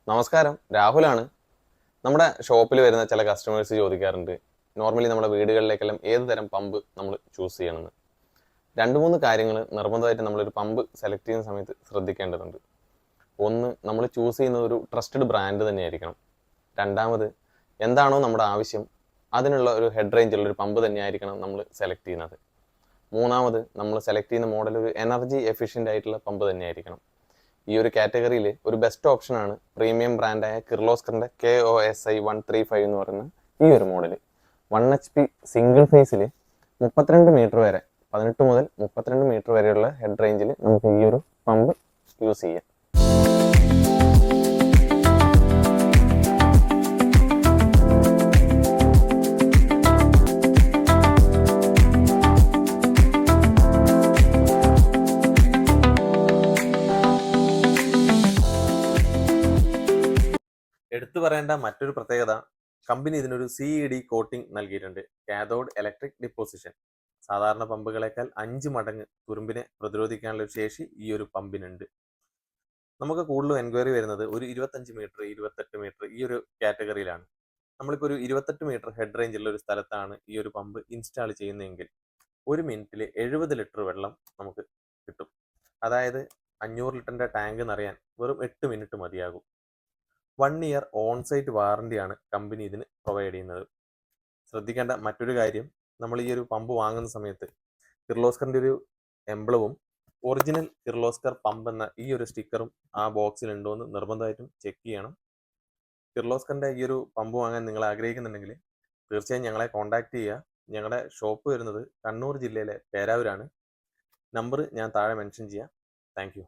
നമസ്കാരം, രാഹുലാണ്. നമ്മുടെ ഷോപ്പിൽ വരുന്ന ചില കസ്റ്റമേഴ്സ് ചോദിക്കാറുണ്ട്, നോർമലി നമ്മുടെ വീടുകളിലേക്കെല്ലാം ഏത് തരം പമ്പ് നമ്മൾ ചൂസ് ചെയ്യണമെന്ന്. രണ്ട് മൂന്ന് കാര്യങ്ങൾ നിർബന്ധമായിട്ട് നമ്മളൊരു പമ്പ് സെലക്ട് ചെയ്യുന്ന സമയത്ത് ശ്രദ്ധിക്കേണ്ടതുണ്ട്. ഒന്ന്, നമ്മൾ ചൂസ് ചെയ്യുന്നത് ഒരു ട്രസ്റ്റഡ് ബ്രാൻഡ് തന്നെയായിരിക്കണം. രണ്ടാമത്, എന്താണോ നമ്മുടെ ആവശ്യം അതിനുള്ള ഒരു ഹെഡ് റേഞ്ചുള്ള ഒരു പമ്പ് തന്നെയായിരിക്കണം നമ്മൾ സെലക്ട് ചെയ്യുന്നത്. മൂന്നാമത്, നമ്മൾ സെലക്ട് ചെയ്യുന്ന മോഡൽ ഒരു എനർജി എഫിഷ്യൻ്റ് ആയിട്ടുള്ള പമ്പ് തന്നെയായിരിക്കണം. ഈ ഒരു കാറ്റഗറിയിൽ ഒരു ബെസ്റ്റ് ഓപ്ഷനാണ് പ്രീമിയം ബ്രാൻഡായ കിർലോസ്കറിന്റെ KOSI 135 എന്ന് പറയുന്ന ഈ ഒരു മോഡൽ. 1 HP സിംഗിൾ ഫേസിൽ 32 മീറ്റർ വരെ, 18 മുതൽ 32 മീറ്റർ വരെയുള്ള ഹെഡ് റേഞ്ചിൽ നമുക്ക് ഈ ഒരു പമ്പ് യൂസ് ചെയ്യാം. എടുത്തു പറയേണ്ട മറ്റൊരു പ്രത്യേകത, കമ്പനി ഇതിനൊരു CED കോട്ടിംഗ് നൽകിയിട്ടുണ്ട്, കാഥോഡ് ഇലക്ട്രിക് ഡിപ്പോസിഷൻ. സാധാരണ പമ്പുകളേക്കാൾ 5 മടങ്ങ് തുരുമ്പിനെ പ്രതിരോധിക്കാനുള്ള ഒരു ശേഷി ഈ ഒരു പമ്പിനുണ്ട്. നമുക്ക് കൂടുതലും എൻക്വയറി വരുന്നത് ഒരു 25 മീറ്റർ 28 മീറ്റർ ഈ ഒരു കാറ്റഗറിയിലാണ്. നമ്മളിപ്പോൾ ഒരു 28 മീറ്റർ ഹെഡ് റേഞ്ചുള്ള ഒരു സ്ഥലത്താണ് ഈ ഒരു പമ്പ് ഇൻസ്റ്റാൾ ചെയ്യുന്നതെങ്കിൽ 1 മിനിറ്റിൽ 70 ലിറ്റർ വെള്ളം നമുക്ക് കിട്ടും. അതായത് 500 ലിറ്ററിന്റെ ടാങ്ക് നിറയാൻ വെറും 8 മിനിറ്റ് മതിയാകും. 1 ഇയർ ഓൺ-സൈറ്റ് വാറണ്ടിയാണ് കമ്പനി ഇതിന് പ്രൊവൈഡ് ചെയ്യുന്നത്. ശ്രദ്ധിക്കേണ്ട മറ്റൊരു കാര്യം, നമ്മൾ ഈ ഒരു പമ്പ് വാങ്ങുന്ന സമയത്ത് കിർലോസ്കറിന്റെ ഒരു എംബ്ലവും ഒറിജിനൽ കിർലോസ്കർ പമ്പ് എന്ന ഈ ഒരു സ്റ്റിക്കറും ആ ബോക്സിൽ ഉണ്ടോ എന്ന് നിർബന്ധമായിട്ടും ചെക്ക് ചെയ്യണം. കിർലോസ്കറിന്റെ ഈ ഒരു പമ്പ് വാങ്ങാൻ നിങ്ങൾ ആഗ്രഹിക്കുന്നുണ്ടെങ്കിൽ തീർച്ചയായും ഞങ്ങളെ കോൺടാക്ട് ചെയ്യുക. ഞങ്ങളുടെ ഷോപ്പ് വരുന്നത് കണ്ണൂർ ജില്ലയിലെ പേരാവൂരാണ്. നമ്പർ ഞാൻ താഴെ മെൻഷൻ ചെയ്യാം. താങ്ക്